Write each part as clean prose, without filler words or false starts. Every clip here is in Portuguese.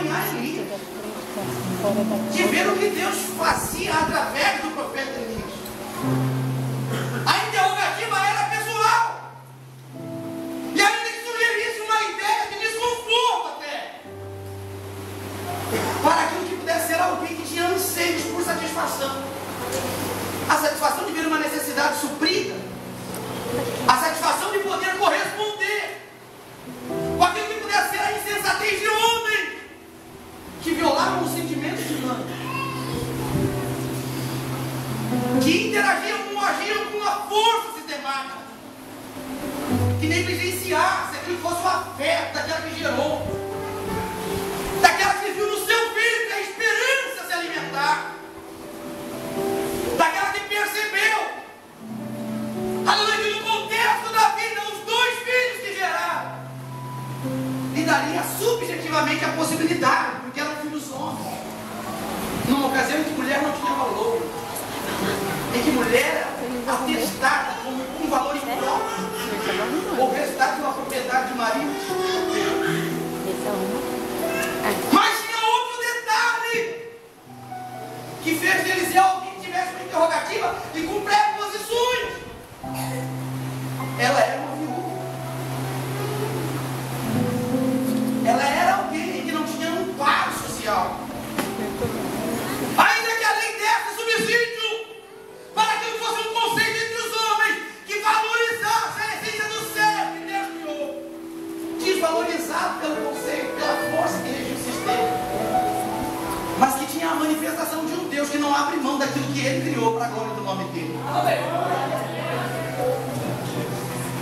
acompanhar Elias, de ver o que Deus fazia através do profeta Elias. A interrogativa era pessoal, e ainda que sugerisse uma ideia de desconforto até, para aquilo que pudesse ser alguém que tinha anseios por satisfação. A satisfação de ver uma necessidade suprida, a satisfação de poder corresponder com aquilo que pudesse ser a insensatez de homens que violavam os sentimentos humanos, que interagiam ou agiam com uma força sistemática, que negligenciasse aquilo que fosse o afeto daquela que gerou, daquela que viu no seu filho a esperança se alimentar, daquela que percebeu, aleluia, que no contexto da vida, os dois filhos que geraram, lhe daria subjetivamente a possibilidade, porque eram filhos homens, numa ocasião em que mulher não tinha valor, em que mulher era atestada como um valor impróprio, ou resultado de uma propriedade de marido. Mas tinha outro detalhe que fez de Eliseu alguém que tivesse uma interrogativa e com preposições. Ela era uma viúva. Ela era alguém que não tinha amparo social. Ainda que a lei desse subsídio para que fosse um conceito entre os homens que valorizasse a essência do ser que Deus criou, desvalorizado pelo conceito, pela força que regia o sistema, mas que tinha a manifestação de um Deus que não abre mão daquilo que Ele criou para a glória do nome dEle.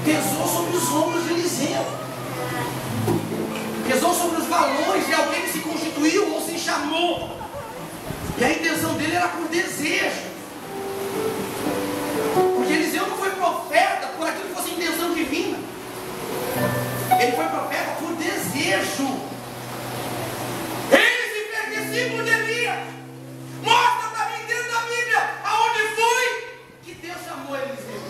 Pesou sobre os ombros de Eliseu, pesou sobre os valores de alguém que se constituiu ou se chamou, e a intenção dele era por desejo, porque Eliseu não foi profeta por aquilo que fosse intenção divina, ele foi profeta por desejo. Esse foi discípulo de Elias. Mostra para mim dentro da Bíblia aonde foi que Deus chamou Eliseu,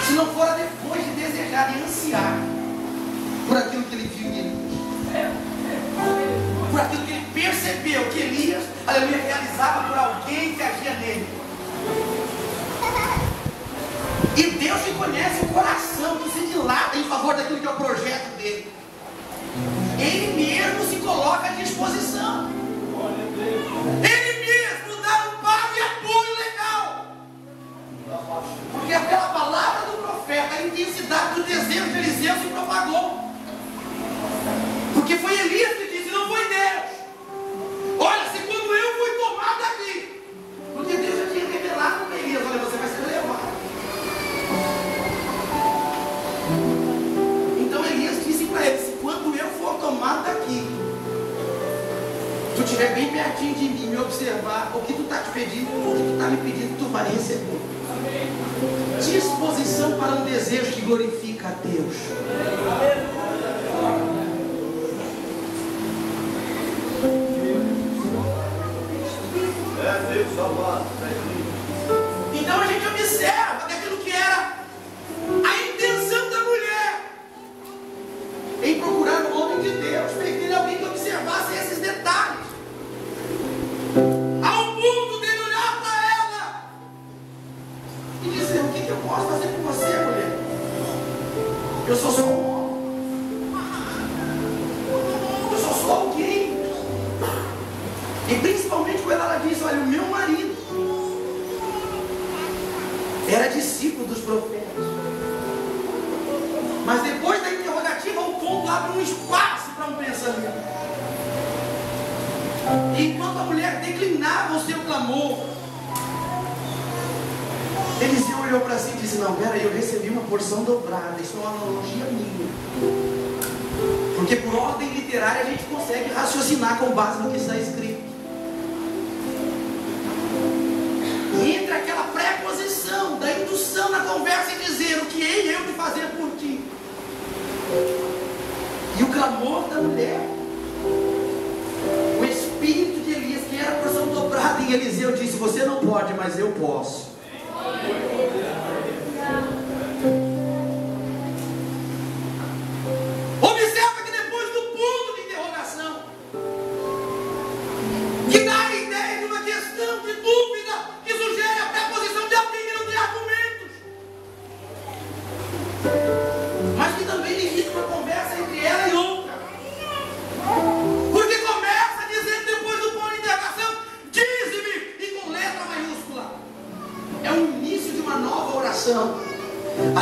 se não fora depois de desejar e ansiar por aquilo que ele viu em Elias, por aquilo que ele percebeu que Elias, aleluia, realizava por alguém que agia nele. E Deus que conhece o coração, que se dilata em favor daquilo que é o projeto dele, Ele mesmo se coloca à disposição, Ele mesmo dá um pago e apoio legal, porque pela palavra do profeta a intensidade do desejo de Eliseu se propagou, porque foi Elias que disse, não foi Deus. Olha, se quando eu fui tomado aqui, porque Deus já tinha revelado para Elias, olha, você vai ser levado. Então Elias disse para ele, se quando eu for tomado daqui, tu estiver bem pertinho de mim, me observar, o que tu está te pedindo, o que tu está me pedindo, tu vai receber. Disposição para um desejo que glorifica a Deus. Então a gente observa que aquilo que era a intenção da mulher em procurar o homem de Deus, fez dele alguém que observasse esses detalhes, ao ponto dele olhar para ela e dizer, o que eu posso fazer por você, mulher? Eu sou só um homem, eu sou só alguém. E principalmente quando ela diz, olha, o meu marido era discípulo dos profetas, mas depois da interrogativa o ponto abre um espaço para um pensamento. E enquanto a mulher declinava o seu clamor, Eliseu olhou para si e disse, não, peraí, eu recebi uma porção dobrada, isso é uma analogia minha, porque por ordem literária a gente consegue raciocinar com base no que está escrito. E entre aquela preposição da indução na conversa e dizer o que hei eu de fazer por ti, e o clamor da mulher, o espírito de Elias, que era a porção dobrada em Eliseu, disse, você não pode, mas eu posso. Observa que depois do ponto de interrogação,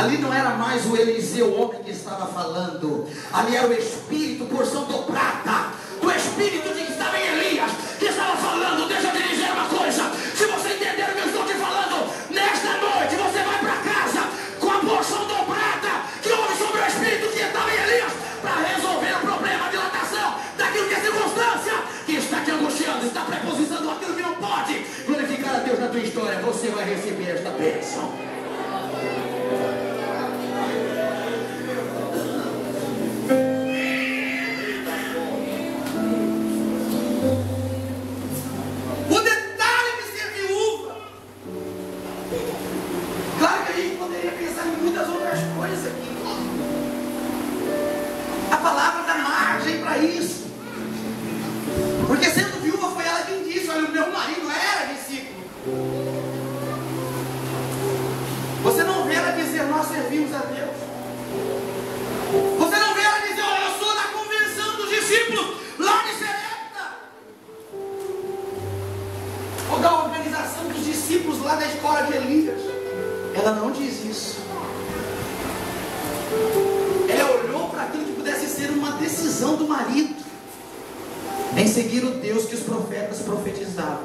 Ali não era mais o Eliseu, o homem que estava falando. Ali era o Espírito, porção dobrada do Espírito que estava em Elias, que estava falando. Deixa eu te dizer uma coisa: se você entender o que eu estou te falando, nesta noite você vai para casa com a porção dobrada que houve sobre o Espírito que estava em Elias, para resolver o problema, a dilatação daquilo que é circunstância que está te angustiando, está prepositando aquilo que não pode glorificar a Deus na tua história. Você vai receber esta bênção. Isso, porque sendo viúva foi ela quem disse: olha, o meu marido era discípulo. Você não vê ela dizer: nós servimos a Deus. Você não vê ela dizer: olha, eu sou da convenção dos discípulos lá de Serepta, ou da organização dos discípulos lá da escola de Elias. Ela não diz isso. Ela olhou para aquilo que pudesse ser uma decisão do marido em seguir o Deus que os profetas profetizavam.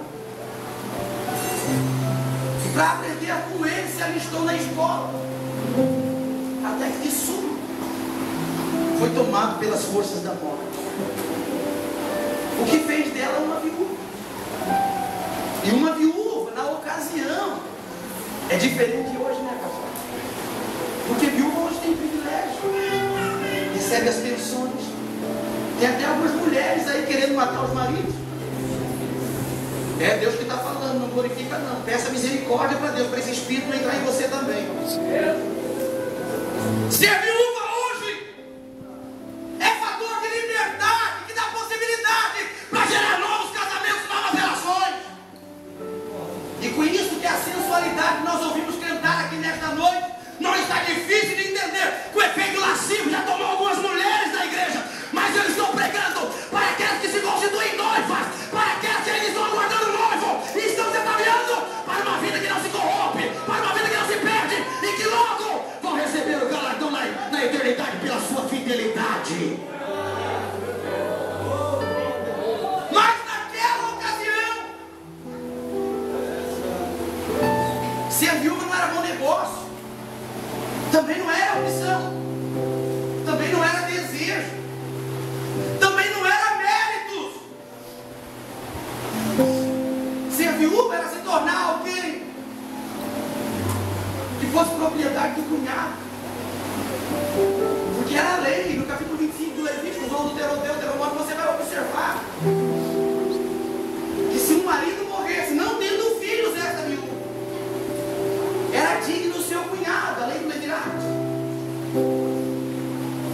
E para aprender com ele, se alistou na escola, até que de súbito foi tomado pelas forças da morte, o que fez dela uma viúva. E uma viúva, na ocasião, é diferente de hoje, né, pastor? Porque viúva hoje tem privilégio, recebe as pensões. Tem até algumas mulheres aí querendo matar os maridos. É Deus que está falando, não glorifica não. Peça misericórdia para Deus, para esse espírito não entrar em você também. Ser viúva hoje é fator de liberdade, que dá possibilidade para gerar novos casamentos, novas relações. E com isso que a sensualidade que nós ouvimos cantar aqui nesta noite não está difícil de entender, que o efeito lascivo já tomou algumas mulheres da igreja. Mas eu estou pregando para aquelas que se constituem noivas, para aquelas que ainda estão aguardando o noivo e estão se ataviando para uma vida que não se corrompe, para uma vida que não se perde e que logo vão receber o galardão na eternidade pela sua fidelidade. Mas naquela ocasião, ser viúva não era bom negócio, também não era opção, também não era desejo, também não era méritos. Ser viúva era se tornar alguém que fosse propriedade do cunhado, porque era a lei. No capítulo 25 do Levítico, no Deuteronômio, você vai observar que se um marido morresse não tendo filhos, essa viúva era digno do seu cunhado, a lei do Levirato,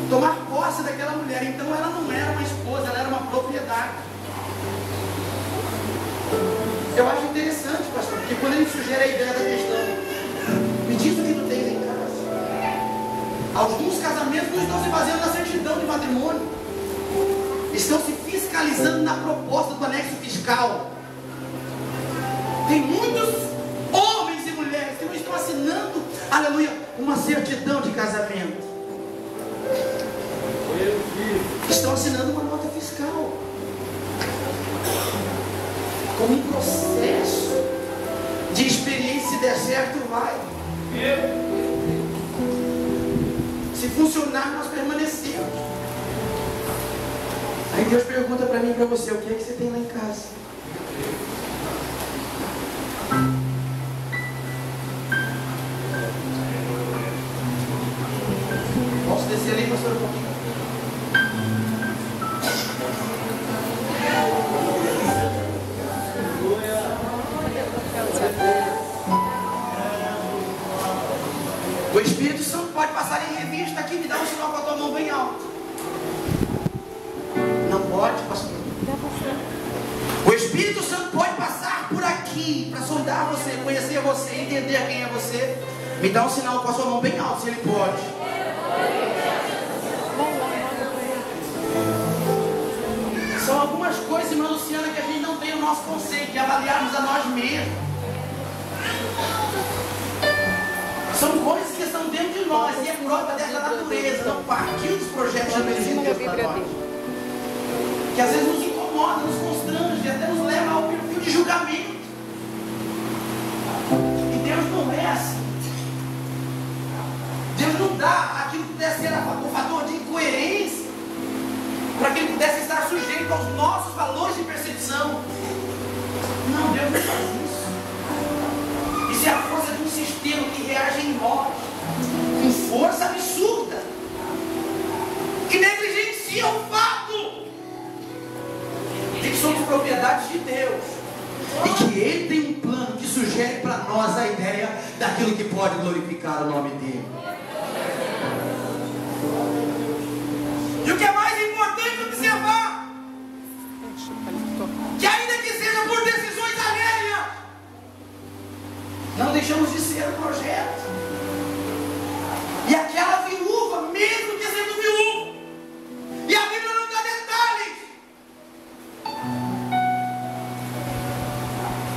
tomar posse daquela mulher. Então ela não era uma esposa, ela era uma propriedade. Eu acho interessante, pastor, porque quando ele sugere a ideia da questão, me diz o que tu tens em casa. Alguns casamentos não estão se baseando na certidão de matrimônio, estão se fiscalizando na proposta do anexo fiscal. Tem muitos homens e mulheres que não estão assinando, aleluia, uma certidão de casamento, estão assinando uma nota fiscal, como um processo de experiência. Se der certo, vai. Se funcionar, nós permanecemos. Aí Deus pergunta para mim e para você: o que é que você tem lá em casa? Posso descer ali, pastor, um pouquinho? O Espírito Santo pode passar em revista aqui, me dá um sinal com a tua mão bem alto. Não pode, pastor? O Espírito Santo pode passar por aqui para sondar você, conhecer você, entender quem é você. Me dá um sinal com a sua mão bem alto, se ele pode. São algumas coisas, irmã Luciana, que a gente não tem o nosso conceito de avaliarmos a nós mesmos. São coisas que estão dentro de nós e é própria dessa natureza, não partiu dos projetos de Deus para nós. Que às vezes nos incomoda, nos constrange, até nos leva ao perfil de julgamento. E Deus não é assim. Deus não dá aquilo que pudesse ser o fator de incoerência, para que ele pudesse estar sujeito aos nossos valores de percepção. Não, Deus não faz isso. Isso é a força de um sistema que reage em nós, com força absurda, que negligencia o fato de que somos propriedades de Deus e que Ele tem um plano que sugere para nós a ideia daquilo que pode glorificar o nome dEle. E o que é mais importante observar, que ainda que seja por decisões alheias, não deixamos de ser o projeto. E aquela viúva, mesmo que sendo viúva, e a Bíblia não dá detalhes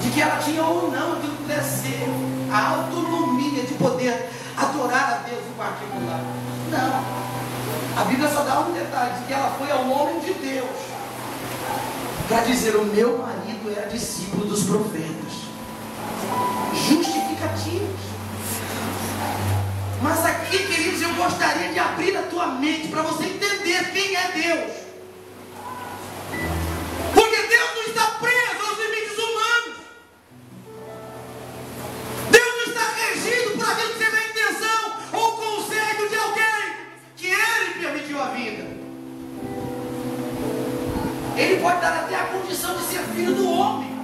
de que ela tinha ou não aquilo que pudesse ser a autonomia de poder adorar a Deus em particular. Não. A Bíblia só dá um detalhe, de que ela foi ao homem de Deus para dizer: o meu marido era discípulo dos profetas. Justificativos. Mas aqui, queridos, eu gostaria de abrir a tua mente para você entender quem é Deus. Porque Deus não está preso aos limites humanos. Deus não está regido por aquilo que seja a intenção ou o conselho de alguém que Ele permitiu a vida. Ele pode dar até a condição de ser filho do homem,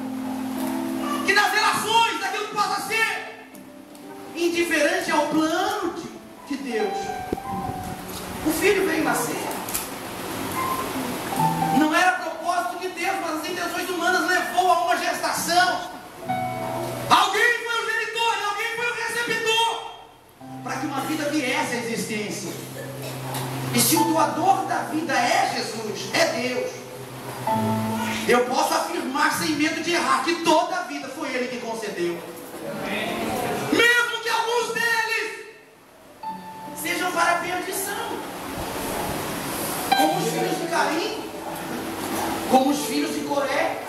que nas relações, daquilo que possa ser indiferente ao plano de Deus, o filho veio nascer. Não era propósito de Deus, mas as intenções humanas levou a uma gestação. Alguém foi o genitor, alguém foi o recebedor, para que uma vida viesse à existência. E se o doador da vida é Jesus, é Deus, eu posso afirmar sem medo de errar que toda a vida foi Ele que concedeu. Mesmo que alguns deles sejam para a perdição, como os filhos de Caim, como os filhos de Coré,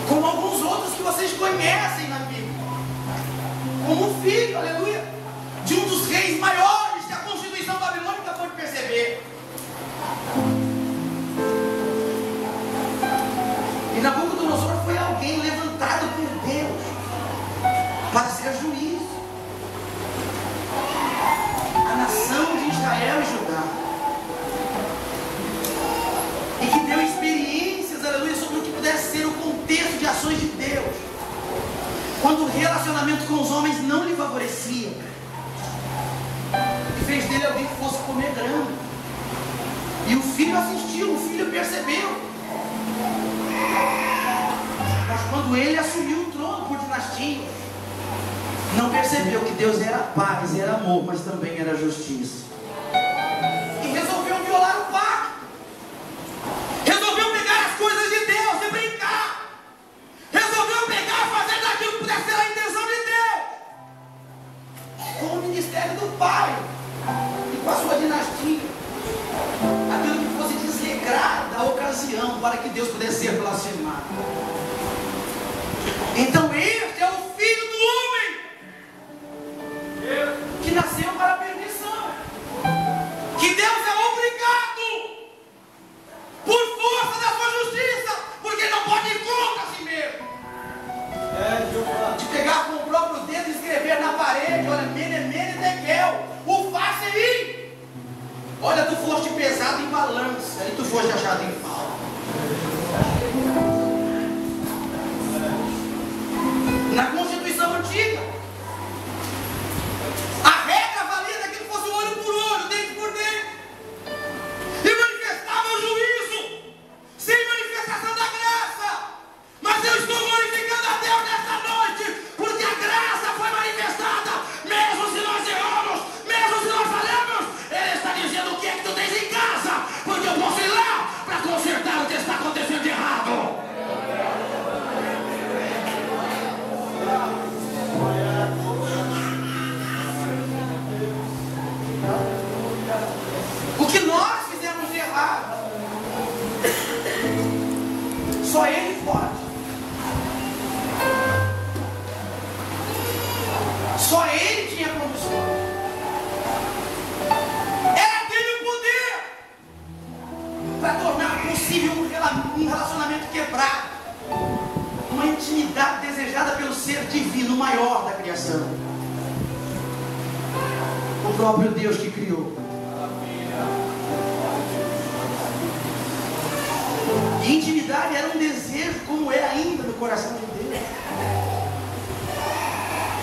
como alguns outros que vocês conhecem na Bíblia, como o filho, aleluia, de um dos reis maiores que a Constituição babilônica pôde perceber. E Nabucodonosor foi alguém levantado por Deus para ser juiz. A nação de Israel e Judá. E que deu experiências, aleluia, sobre o que pudesse ser o contexto de ações de Deus, quando o relacionamento com os homens não lhe favorecia, e fez dele alguém que fosse comer grama. E o filho assistiu, o filho percebeu. Mas quando ele assumiu o trono por dinastia, não percebeu que Deus era paz, era amor, mas também era justiça. E resolveu violar o pacto. Resolveu pegar as coisas de Deus e brincar. Resolveu pegar e fazer daquilo que pudesse ser a intenção de Deus, com o ministério do Pai e com a sua dinastia, aquilo que fosse desregrar da ocasião para que Deus pudesse ser blasfemado. Então este é o filho do homem que nasceu para a perdição, que Deus é obrigado, por força da sua justiça, porque ele não pode ir contra si mesmo, de pegar com o próprio dedo e escrever na parede: olha, mene, mene, tekel, o faça aí. Olha, tu foste pesado em balança e tu foste achado em falta. Na Constituição antiga, a regra valia daquilo que fosse olho por olho, dente por dente, e manifestava o juízo sem manifestação da graça. Mas eu estou glorificando a Deus nesta noite, porque a graça foi manifestada, mesmo se nós erramos, mesmo se nós falhamos. Ele está dizendo: o que é que tu tens em casa? Porque eu posso ir lá para consertar possível um relacionamento quebrado, uma intimidade desejada pelo ser divino maior da criação, o próprio Deus que criou. E intimidade era um desejo, como é ainda no coração de Deus,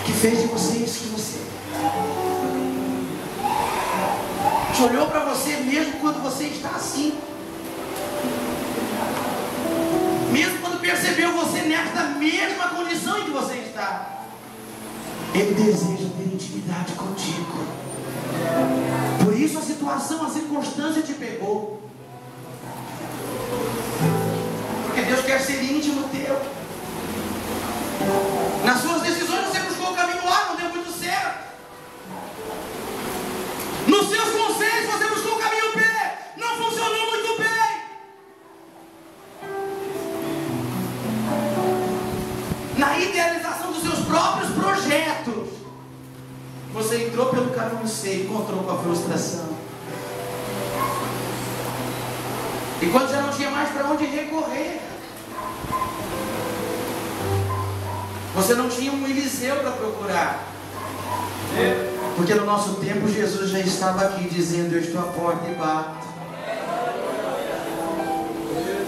que fez de você isso que você é. Te olhou para você mesmo quando você está assim, mesmo quando percebeu você nesta mesma condição em que você está. Ele deseja ter intimidade contigo. Por isso a situação, a circunstância te pegou, porque Deus quer ser íntimo teu. Nas suas decisões você buscou o caminho A, não deu muito certo. Nos seus conselhos você buscou o caminho B, não funcionou muito bem. Na idealização dos seus próprios projetos, você entrou pelo caminho C e encontrou com a frustração. E quando já não tinha mais para onde recorrer, você não tinha um Eliseu para procurar. Porque no nosso tempo Jesus já estava aqui dizendo: eu estou à porta e bato.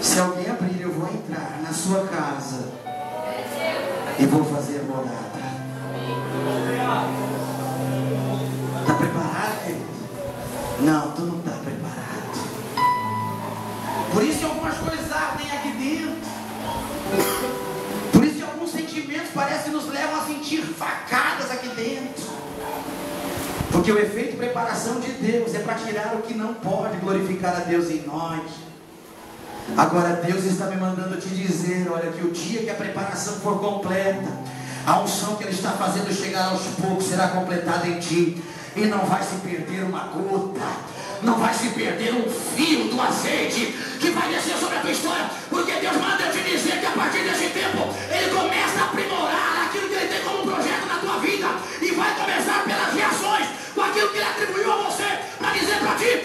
Se alguém abrir, eu vou entrar na sua casa e vou fazer morada. Está preparado, querido? Não, tu não está preparado. Por isso que algumas coisas ardem aqui dentro. Por isso que alguns sentimentos parecem que nos levam a sentir facadas aqui dentro. Porque o efeito de preparação de Deus é para tirar o que não pode glorificar a Deus em nós. Agora Deus está me mandando te dizer: olha, que o dia que a preparação for completa, a unção que Ele está fazendo chegar aos poucos será completada em ti. E não vai se perder uma gota, não vai se perder um fio do azeite que vai descer sobre a tua história. Porque Deus manda eu te dizer que a partir desse tempo Ele começa a aprimorar aquilo que Ele tem como projeto na tua vida. E vai começar pelas reações com aquilo que Ele atribuiu a você, para dizer para ti: